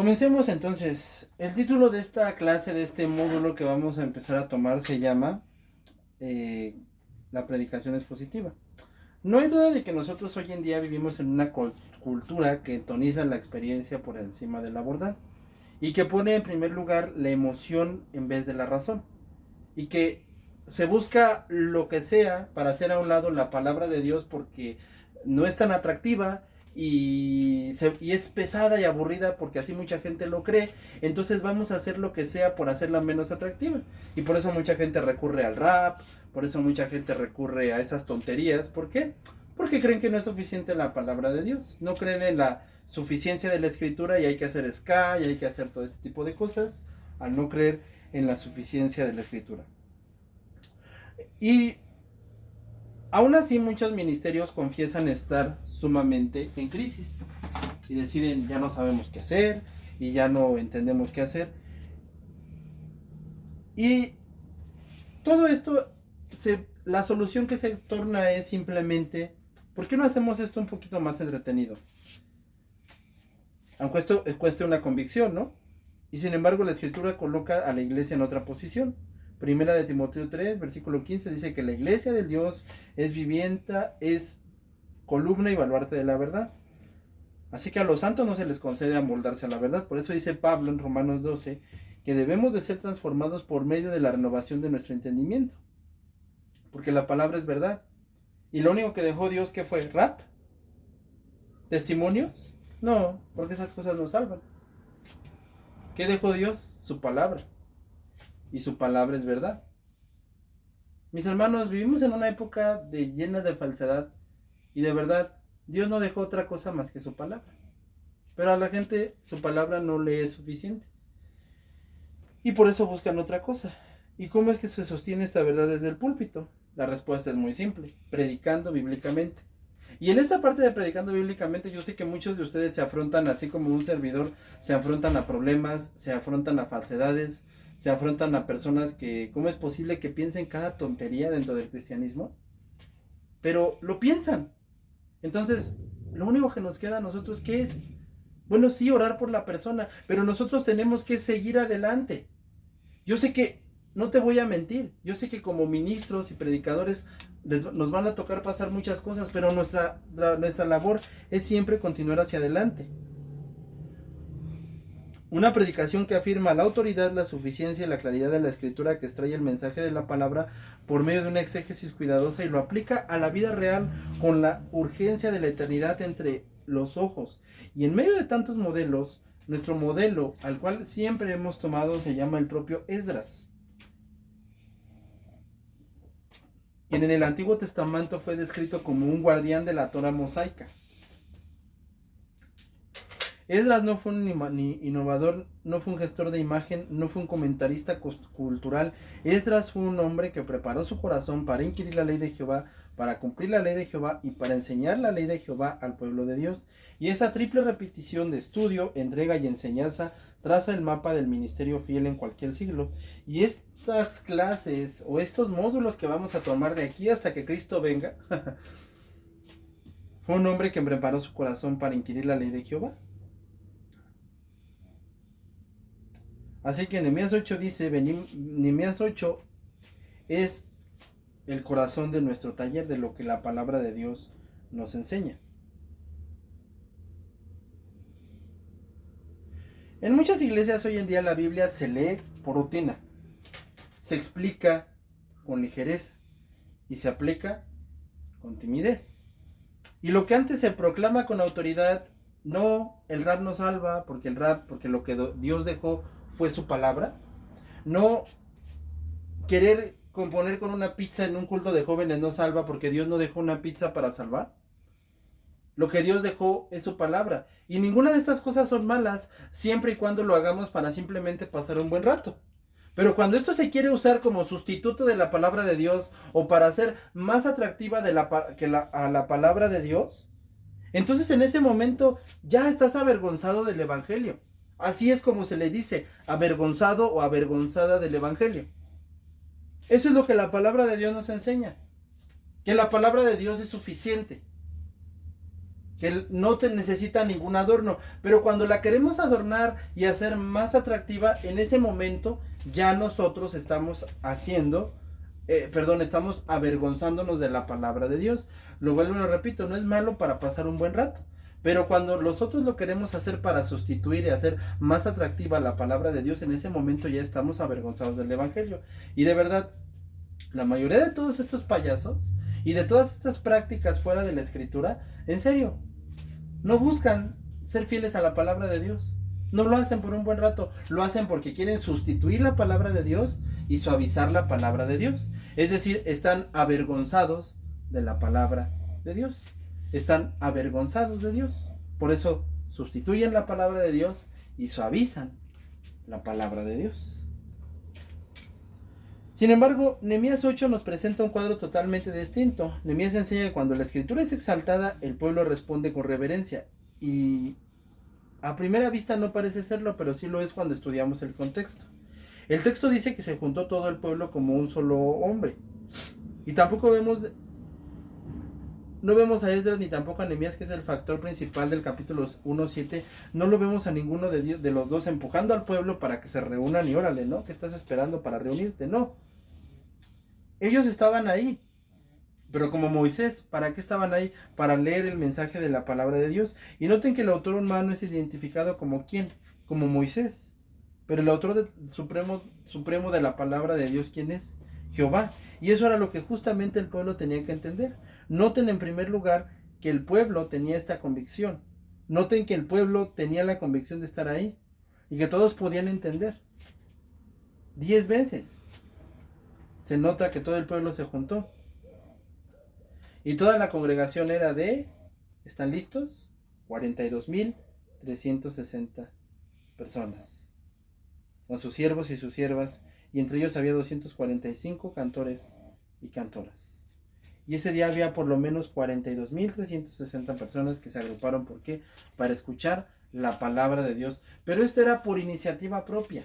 Comencemos entonces. El título de esta clase, de este módulo que vamos a empezar a tomar, se llama La predicación es positiva. No hay duda de que nosotros hoy en día vivimos en una cultura que entoniza la experiencia por encima de la verdad y que pone en primer lugar la emoción en vez de la razón, y que se busca lo que sea para hacer a un lado la palabra de Dios porque no es tan atractiva y es pesada y aburrida porque así mucha gente lo cree. Entonces vamos a hacer lo que sea por hacerla menos atractiva, y por eso mucha gente recurre al rap, por eso mucha gente recurre a esas tonterías. ¿Por qué? Porque creen que no es suficiente la palabra de Dios, no creen en la suficiencia de la escritura y hay que hacer ska y hay que hacer todo ese tipo de cosas al no creer en la suficiencia de la escritura. Y aún así muchos ministerios confiesan estar sumamente en crisis y deciden: ya no sabemos qué hacer y ya no entendemos qué hacer. Y todo esto, la solución que se torna es simplemente: ¿por qué no hacemos esto un poquito más entretenido? Aunque esto cueste una convicción, ¿no? Y sin embargo la escritura coloca a la iglesia en otra posición. Primera de Timoteo 3, versículo 15 dice que la iglesia del Dios es vivienta, es columna y baluarte de la verdad. Así que a los santos no se les concede amoldarse a la verdad. Por eso dice Pablo en Romanos 12 que debemos de ser transformados por medio de la renovación de nuestro entendimiento. Porque la palabra es verdad. Y lo único que dejó Dios, ¿qué fue? ¿Rap? ¿Testimonios? No, porque esas cosas no salvan. ¿Qué dejó Dios? Su palabra. Y su palabra es verdad. Mis hermanos, vivimos en una época llena de falsedad. Y de verdad, Dios no dejó otra cosa más que su palabra. Pero a la gente su palabra no le es suficiente. Y por eso buscan otra cosa. ¿Y cómo es que se sostiene esta verdad desde el púlpito? La respuesta es muy simple: predicando bíblicamente. Y en esta parte de predicando bíblicamente, yo sé que muchos de ustedes se afrontan, así como un servidor, se afrontan a problemas, se afrontan a falsedades, se afrontan a personas que, ¿cómo es posible que piensen cada tontería dentro del cristianismo? Pero lo piensan. Entonces, lo único que nos queda a nosotros, ¿qué es? Bueno, sí, orar por la persona, pero nosotros tenemos que seguir adelante. Yo sé que, no te voy a mentir, yo sé que como ministros y predicadores nos van a tocar pasar muchas cosas, pero nuestra labor es siempre continuar hacia adelante. Una predicación que afirma la autoridad, la suficiencia y la claridad de la escritura, que extrae el mensaje de la palabra por medio de una exégesis cuidadosa y lo aplica a la vida real con la urgencia de la eternidad entre los ojos. Y en medio de tantos modelos, nuestro modelo al cual siempre hemos tomado se llama el propio Esdras, quien en el Antiguo Testamento fue descrito como un guardián de la Torá mosaica. Esdras no fue un innovador, no fue un gestor de imagen, no fue un comentarista cultural. Esdras fue un hombre que preparó su corazón para inquirir la ley de Jehová, para cumplir la ley de Jehová y para enseñar la ley de Jehová al pueblo de Dios. Y esa triple repetición de estudio, entrega y enseñanza traza el mapa del ministerio fiel en cualquier siglo. Y estas clases o estos módulos que vamos a tomar de aquí hasta que Cristo venga, fue un hombre que preparó su corazón para inquirir la ley de Jehová. Así que Nehemías 8 dice, Nehemías 8 es el corazón de nuestro taller, de lo que la palabra de Dios nos enseña. En muchas iglesias hoy en día la Biblia se lee por rutina, se explica con ligereza y se aplica con timidez. Y lo que antes se proclama con autoridad, no, el rap no salva, porque lo que Dios dejó fue su palabra. No, querer componer con una pizza en un culto de jóvenes no salva, porque Dios no dejó una pizza para salvar. Lo que Dios dejó es su palabra. Y ninguna de estas cosas son malas, siempre y cuando lo hagamos para simplemente pasar un buen rato. Pero cuando esto se quiere usar como sustituto de la palabra de Dios, o para hacer más atractiva a la palabra de Dios, entonces en ese momento ya estás avergonzado del evangelio. Así es como se le dice, avergonzado o avergonzada del evangelio. Eso es lo que la palabra de Dios nos enseña, que la palabra de Dios es suficiente, que no te necesita ningún adorno, pero cuando la queremos adornar y hacer más atractiva, en ese momento ya nosotros estamos estamos avergonzándonos de la palabra de Dios. Lo vuelvo y lo repito, no es malo para pasar un buen rato, pero cuando nosotros lo queremos hacer para sustituir y hacer más atractiva la palabra de Dios, en ese momento ya estamos avergonzados del evangelio. Y de verdad, la mayoría de todos estos payasos y de todas estas prácticas fuera de la escritura, en serio, no buscan ser fieles a la palabra de Dios. No lo hacen por un buen rato, lo hacen porque quieren sustituir la palabra de Dios y suavizar la palabra de Dios. Es decir, están avergonzados de la palabra de Dios. Están avergonzados de Dios. Por eso sustituyen la palabra de Dios y suavizan la palabra de Dios. Sin embargo, Nehemías 8 nos presenta un cuadro totalmente distinto. Nehemías enseña que cuando la escritura es exaltada, el pueblo responde con reverencia. Y a primera vista no parece serlo, pero sí lo es cuando estudiamos el contexto. El texto dice que se juntó todo el pueblo como un solo hombre. Y tampoco no vemos a Esdras ni tampoco a Nehemías, que es el factor principal del capítulo 1:7. No lo vemos a ninguno de los dos empujando al pueblo para que se reúnan y órale, ¿no? ¿Qué estás esperando para reunirte? No. Ellos estaban ahí. Pero como Moisés, ¿para qué estaban ahí? Para leer el mensaje de la palabra de Dios. Y noten que el autor humano es identificado como ¿quién? Como Moisés. Pero el autor supremo de la palabra de Dios, ¿quién es? Jehová. Y eso era lo que justamente el pueblo tenía que entender. Noten en primer lugar que el pueblo tenía esta convicción. Noten que el pueblo tenía la convicción de estar ahí. Y que todos podían entender. 10 veces. Se nota que todo el pueblo se juntó. Y toda la congregación era ¿están listos? 42,360 personas. Con sus siervos y sus siervas. Y entre ellos había 245 cantores y cantoras. Y ese día había por lo menos 42,360 personas que se agruparon. ¿Por qué? Para escuchar la palabra de Dios. Pero esto era por iniciativa propia.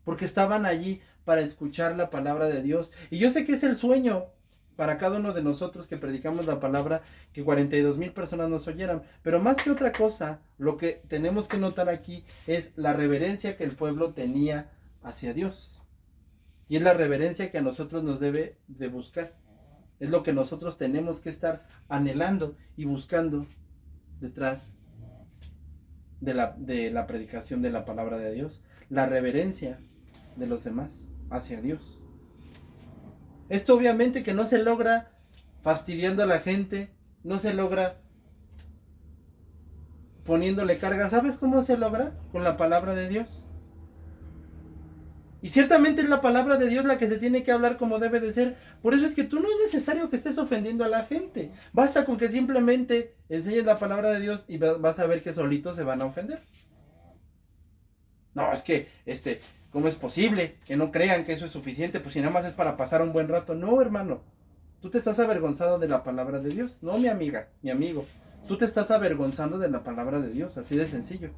Porque estaban allí para escuchar la palabra de Dios. Y yo sé que es el sueño para cada uno de nosotros que predicamos la palabra, que 42,000 personas nos oyeran. Pero más que otra cosa, lo que tenemos que notar aquí es la reverencia que el pueblo tenía hacia Dios. Y es la reverencia que a nosotros nos debe de buscar. Es lo que nosotros tenemos que estar anhelando y buscando detrás de la predicación de la palabra de Dios. La reverencia de los demás hacia Dios. Esto obviamente que no se logra fastidiando a la gente, no se logra poniéndole carga. ¿Sabes cómo se logra? Con la palabra de Dios. Y ciertamente es la palabra de Dios la que se tiene que hablar como debe de ser. Por eso es que tú no es necesario que estés ofendiendo a la gente. Basta con que simplemente enseñes la palabra de Dios y vas a ver que solitos se van a ofender. No, es que, ¿cómo es posible que no crean que eso es suficiente? Pues si nada más es para pasar un buen rato. No, hermano. Tú te estás avergonzado de la palabra de Dios. No, mi amiga, mi amigo. Tú te estás avergonzando de la palabra de Dios. Así de sencillo.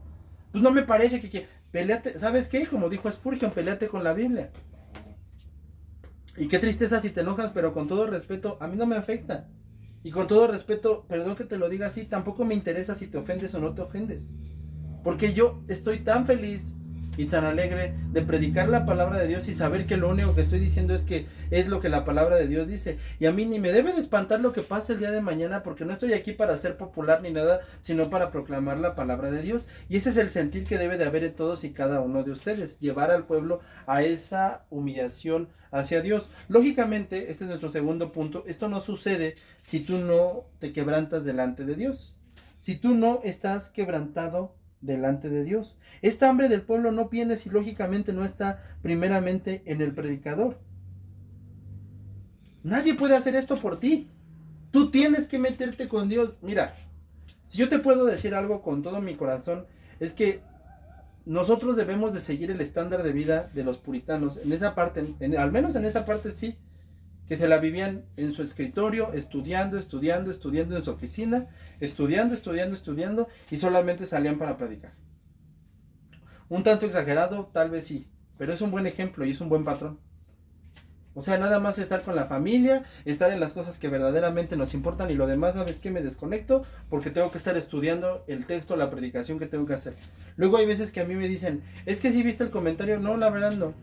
Pues no me parece que peleate. ¿Sabes qué? Como dijo Spurgeon, peleate con la Biblia. Y qué tristeza si te enojas, pero con todo respeto, a mí no me afecta. Y con todo respeto, perdón que te lo diga así, tampoco me interesa si te ofendes o no te ofendes. Porque yo estoy tan feliz y tan alegre de predicar la palabra de Dios y saber que lo único que estoy diciendo es lo que la palabra de Dios dice. Y a mí ni me debe de espantar lo que pase el día de mañana, porque no estoy aquí para ser popular ni nada, sino para proclamar la palabra de Dios. Y ese es el sentir que debe de haber en todos y cada uno de ustedes, llevar al pueblo a esa humillación hacia Dios. Lógicamente, este es nuestro segundo punto, esto no sucede si tú no te quebrantas delante de Dios. Si tú no estás quebrantado delante de Dios. Esta hambre del pueblo no viene si lógicamente no está primeramente en el predicador. Nadie puede hacer esto por ti. Tú tienes que meterte con Dios. Mira, si yo te puedo decir algo con todo mi corazón, es que nosotros debemos de seguir el estándar de vida de los puritanos. En esa parte, al menos en esa parte sí, que se la vivían en su escritorio, estudiando en su oficina, estudiando, y solamente salían para predicar. Un tanto exagerado, tal vez sí, pero es un buen ejemplo y es un buen patrón. O sea, nada más estar con la familia, estar en las cosas que verdaderamente nos importan y lo demás, ¿sabes qué? Me desconecto porque tengo que estar estudiando el texto, la predicación que tengo que hacer. Luego hay veces que a mí me dicen, es que si viste el comentario, no, la verdad no.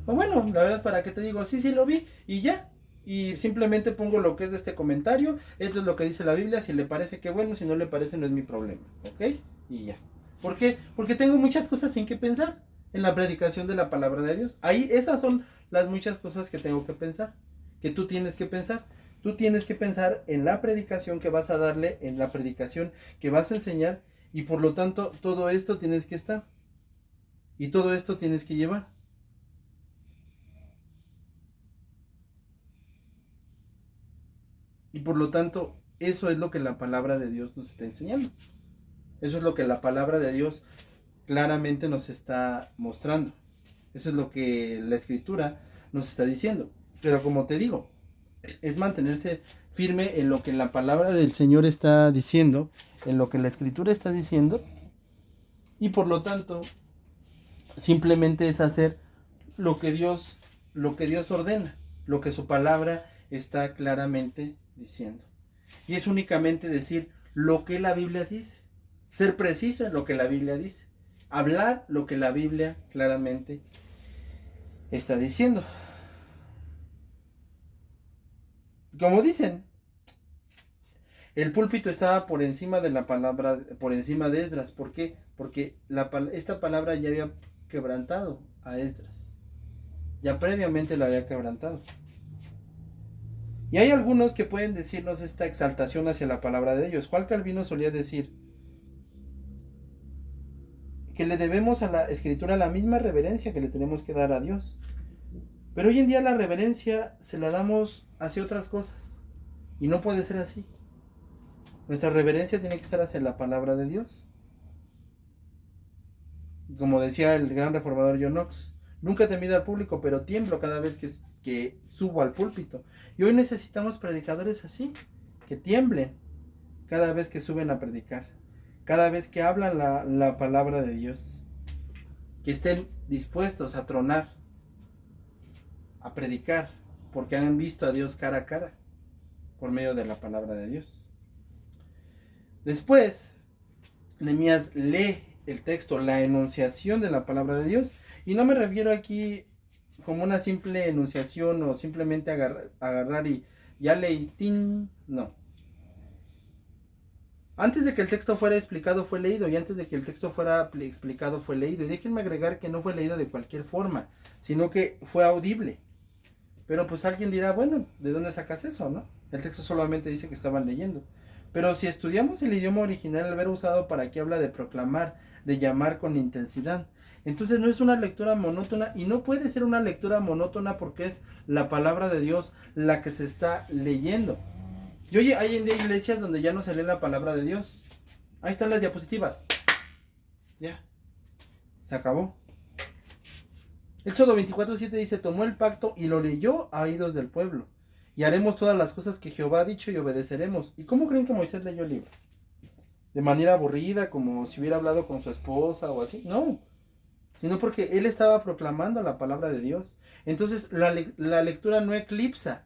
O bueno, la verdad, ¿para qué te digo? Sí, sí lo vi y ya. Y simplemente pongo lo que es de este comentario, esto es lo que dice la Biblia, si le parece que bueno, si no le parece no es mi problema, ¿ok? Y ya. ¿Por qué? Porque tengo muchas cosas en que pensar en la predicación de la palabra de Dios. Ahí esas son las muchas cosas que tengo que pensar, que tú tienes que pensar. Tú tienes que pensar en la predicación que vas a darle, en la predicación que vas a enseñar y por lo tanto todo esto tienes que estar y todo esto tienes que llevar. Y por lo tanto eso es lo que la palabra de Dios nos está enseñando. Eso es lo que la palabra de Dios claramente nos está mostrando. Eso es lo que la escritura nos está diciendo. Pero como te digo, es mantenerse firme en lo que la palabra del Señor está diciendo, en lo que la escritura está diciendo, y por lo tanto, simplemente es hacer lo que Dios ordena, lo que su palabra está claramente diciendo. Y es únicamente decir lo que la Biblia dice, ser preciso en lo que la Biblia dice, hablar lo que la Biblia claramente está diciendo. Como dicen, el púlpito estaba por encima de la palabra, por encima de Esdras. ¿Por qué? Porque esta palabra ya había quebrantado a Esdras. Ya previamente la había quebrantado. Y hay algunos que pueden decirnos esta exaltación hacia la palabra de Dios. Juan Calvino solía decir que le debemos a la escritura la misma reverencia que le tenemos que dar a Dios. Pero hoy en día la reverencia se la damos hacia otras cosas. Y no puede ser así. Nuestra reverencia tiene que estar hacia la palabra de Dios. Como decía el gran reformador John Knox, nunca temido al público, pero tiemblo cada vez que subo al púlpito. Y hoy necesitamos predicadores así, que tiemblen cada vez que suben a predicar, cada vez que hablan la palabra de Dios, que estén dispuestos a tronar, a predicar, porque han visto a Dios cara a cara, por medio de la palabra de Dios. Después, Nehemías lee el texto, la enunciación de la palabra de Dios, y no me refiero aquí como una simple enunciación o simplemente agarrar y ya leí, ¡tin! No. Antes de que el texto fuera explicado fue leído, y antes de que el texto fuera explicado fue leído. Y déjenme agregar que no fue leído de cualquier forma, sino que fue audible. Pero pues alguien dirá, bueno, ¿de dónde sacas eso, no? El texto solamente dice que estaban leyendo. Pero si estudiamos el idioma original, el verbo usado para aquí habla de proclamar, de llamar con intensidad. Entonces no es una lectura monótona, y no puede ser una lectura monótona porque es la palabra de Dios la que se está leyendo. Y oye, hay iglesias donde ya no se lee la palabra de Dios. Ahí están las diapositivas. Ya. Se acabó. Éxodo 24:7 dice, tomó el pacto y lo leyó a oídos del pueblo. Y haremos todas las cosas que Jehová ha dicho y obedeceremos. ¿Y cómo creen que Moisés leyó el libro? ¿De manera aburrida, como si hubiera hablado con su esposa o así? No. Sino porque él estaba proclamando la palabra de Dios. Entonces la lectura no eclipsa,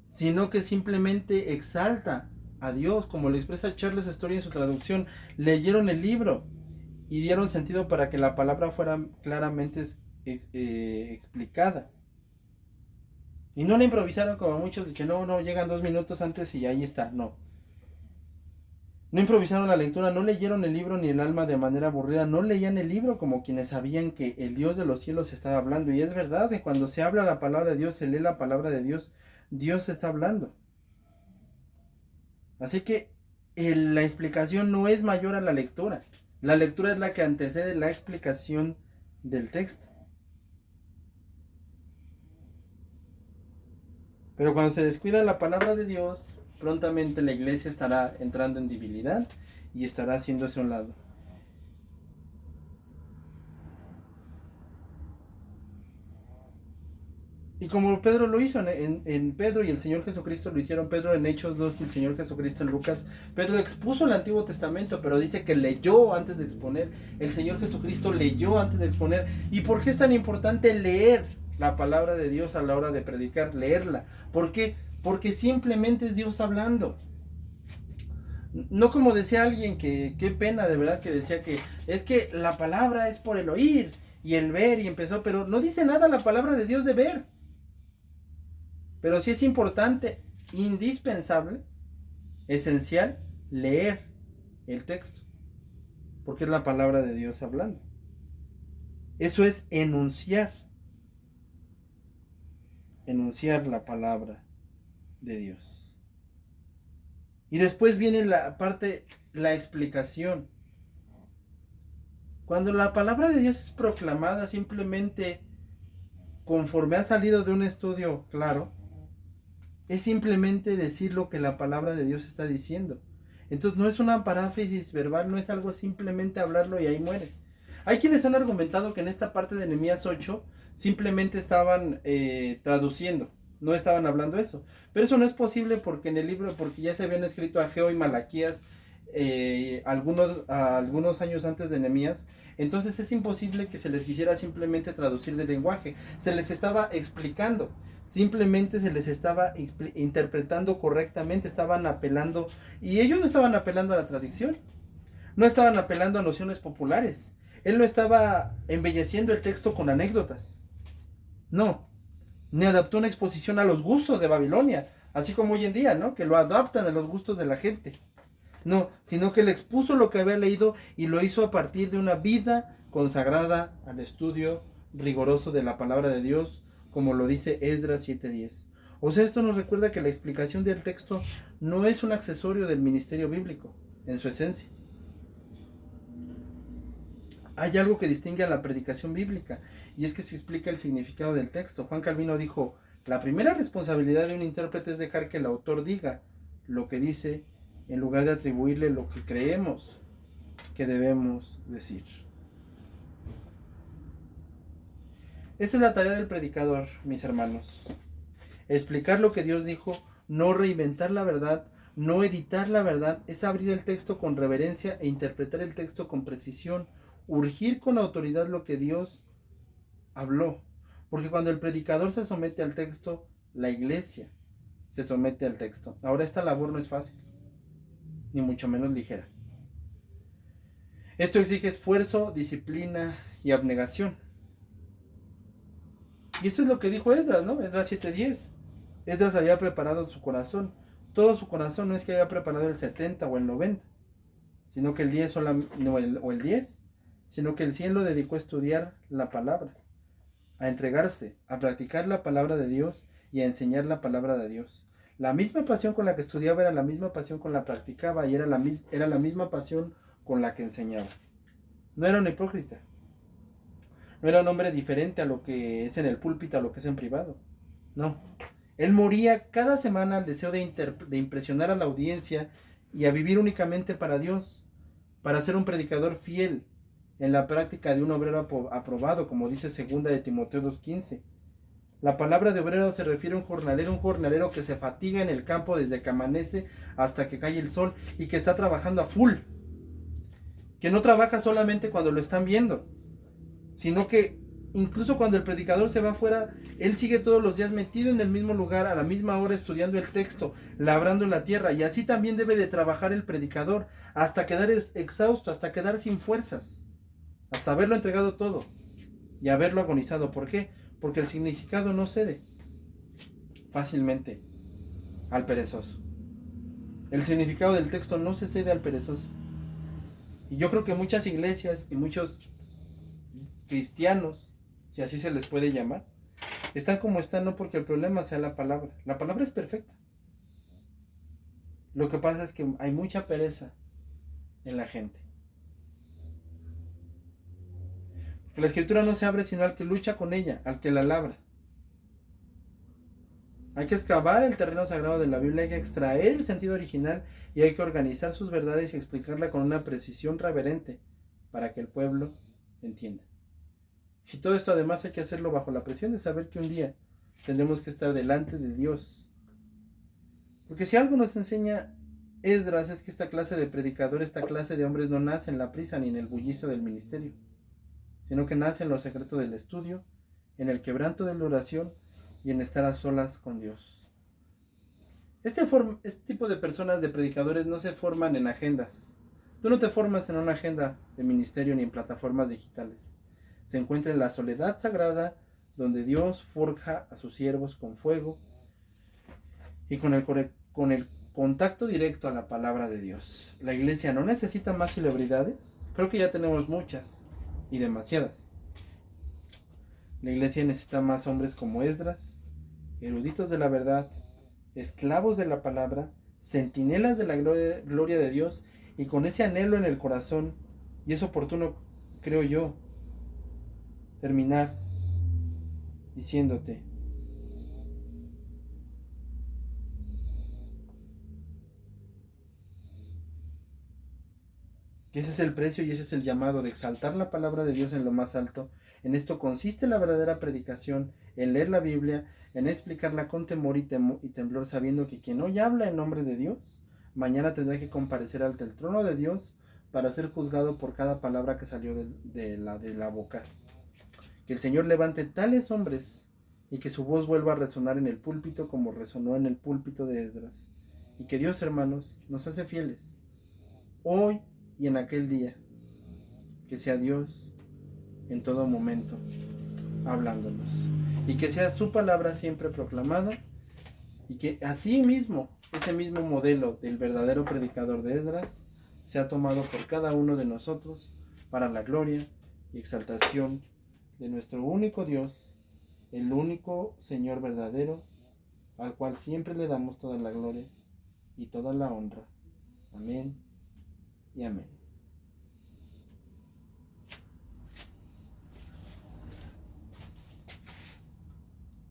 sino que simplemente exalta a Dios, como lo expresa Charles Story en su traducción. Leyeron el libro y dieron sentido para que la palabra fuera claramente explicada. Y no la improvisaron como muchos, de que no, llegan 2 minutos antes y ahí está, no. No improvisaron la lectura, no leyeron el libro ni el alma de manera aburrida, no leían el libro como quienes sabían que el Dios de los cielos estaba hablando. Y es verdad que cuando se habla la palabra de Dios, se lee la palabra de Dios, Dios está hablando. Así que la explicación no es mayor a la lectura. La lectura es la que antecede la explicación del texto. Pero cuando se descuida la palabra de Dios, prontamente la iglesia estará entrando en debilidad y estará haciéndose a un lado. Y como Pedro lo hizo, en Pedro y el Señor Jesucristo lo hicieron, Pedro en Hechos 2 y el Señor Jesucristo en Lucas, Pedro expuso el Antiguo Testamento, pero dice que leyó antes de exponer. El Señor Jesucristo leyó antes de exponer. ¿Y por qué es tan importante leer? la palabra de Dios a la hora de predicar, leerla. ¿Por qué? Porque simplemente es Dios hablando. No como decía alguien que, qué pena de verdad, que decía que es que la palabra es por el oír y el ver y empezó, pero no dice nada la palabra de Dios de ver. Pero sí es importante, indispensable, esencial, leer el texto, porque es la palabra de Dios hablando. Eso es enunciar la palabra de Dios. Y después viene la parte, la explicación. Cuando la palabra de Dios es proclamada simplemente conforme ha salido de un estudio claro, es simplemente decir lo que la palabra de Dios está diciendo. Entonces no es una paráfrasis verbal, no es algo simplemente hablarlo y ahí muere. Hay quienes han argumentado que en esta parte de Nehemías 8 simplemente estaban traduciendo, no estaban hablando eso. Pero eso no es posible porque en el libro, porque ya se habían escrito Ageo y Malaquías algunos años antes de Nehemías. Entonces es imposible que se les quisiera simplemente traducir del lenguaje. Se les estaba explicando. Simplemente se les estaba interpretando correctamente, estaban apelando, y ellos no estaban apelando a la tradición, no estaban apelando a nociones populares, él no estaba embelleciendo el texto con anécdotas, no, ni adaptó una exposición a los gustos de Babilonia, así como hoy en día, ¿no? Que lo adaptan a los gustos de la gente, no, sino que le expuso lo que había leído y lo hizo a partir de una vida consagrada al estudio riguroso de la palabra de Dios, como lo dice Esdras 7:10. O sea, esto nos recuerda que la explicación del texto no es un accesorio del ministerio bíblico, en su esencia. Hay algo que distingue a la predicación bíblica, y es que se explica el significado del texto. Juan Calvino dijo, la primera responsabilidad de un intérprete es dejar que el autor diga lo que dice, en lugar de atribuirle lo que creemos que debemos decir. Esa es la tarea del predicador, mis hermanos. Explicar lo que Dios dijo, no reinventar la verdad, no editar la verdad, es abrir el texto con reverencia e interpretar el texto con precisión, urgir con autoridad lo que Dios habló. Porque cuando el predicador se somete al texto, la iglesia se somete al texto. Ahora, esta labor no es fácil, ni mucho menos ligera. Esto exige esfuerzo, disciplina y abnegación. Y eso es lo que dijo Esdras, ¿no? Esdras 7:10. Esdras había preparado su corazón. Todo su corazón, no es que haya preparado el 70 o el 90, sino que el 10 o el 10, sino que el 100 lo dedicó a estudiar la palabra, a entregarse, a practicar la palabra de Dios y a enseñar la palabra de Dios. La misma pasión con la que estudiaba era la misma pasión con la que practicaba y era la misma pasión con la que enseñaba. No era un hipócrita. No era un hombre diferente a lo que es en el púlpito, a lo que es en privado. No. Él moría cada semana al deseo de impresionar a la audiencia y a vivir únicamente para Dios, para ser un predicador fiel en la práctica de un obrero aprobado, como dice 2 de Timoteo 2:15. La palabra de obrero se refiere a un jornalero que se fatiga en el campo desde que amanece hasta que cae el sol y que está trabajando a full. Que no trabaja solamente cuando lo están viendo, sino que incluso cuando el predicador se va afuera, él sigue todos los días metido en el mismo lugar, a la misma hora, estudiando el texto, labrando la tierra, y así también debe de trabajar el predicador, hasta quedar exhausto, hasta quedar sin fuerzas, hasta haberlo entregado todo, y haberlo agonizado. ¿Por qué? Porque el significado no cede fácilmente al perezoso. El significado del texto no se cede al perezoso. Y yo creo que muchas iglesias y muchos cristianos, si así se les puede llamar, están como están no porque el problema sea la palabra. La palabra es perfecta. Lo que pasa es que hay mucha pereza en la gente. Porque la escritura no se abre sino al que lucha con ella, al que la labra. Hay que excavar el terreno sagrado de la Biblia, hay que extraer el sentido original y hay que organizar sus verdades y explicarla con una precisión reverente para que el pueblo entienda. Y todo esto además hay que hacerlo bajo la presión de saber que un día tendremos que estar delante de Dios. Porque si algo nos enseña Esdras es que esta clase de predicadores, esta clase de hombres no nace en la prisa ni en el bullicio del ministerio, sino que nace en los secretos del estudio en el quebranto de la oración y en estar a solas con Dios. Este tipo de personas, de predicadores, no se forman en agendas. Tú no te formas en una agenda de ministerio ni en plataformas digitales. Se encuentra en la soledad sagrada, donde Dios forja a sus siervos con fuego y con el contacto directo a la palabra de Dios. La iglesia no necesita más celebridades. Creo que ya tenemos muchas y demasiadas. La iglesia necesita más hombres como Esdras, eruditos de la verdad, esclavos de la palabra, centinelas de la gloria de Dios, y con ese anhelo en el corazón. Y es oportuno, creo yo, terminar diciéndote que ese es el precio y ese es el llamado, de exaltar la palabra de Dios en lo más alto. En esto consiste la verdadera predicación, en leer la Biblia, en explicarla con temor y temblor, sabiendo que quien hoy habla en nombre de Dios, mañana tendrá que comparecer ante el trono de Dios para ser juzgado por cada palabra que salió de la boca. Que el Señor levante tales hombres y que su voz vuelva a resonar en el púlpito como resonó en el púlpito de Esdras. Y que Dios, hermanos, nos hace fieles hoy y en aquel día. Que sea Dios en todo momento hablándonos, y que sea su palabra siempre proclamada, y que así mismo, ese mismo modelo del verdadero predicador de Esdras sea tomado por cada uno de nosotros para la gloria y exaltación de nuestro único Dios, el único Señor verdadero, al cual siempre le damos toda la gloria y toda la honra. Amén y amén.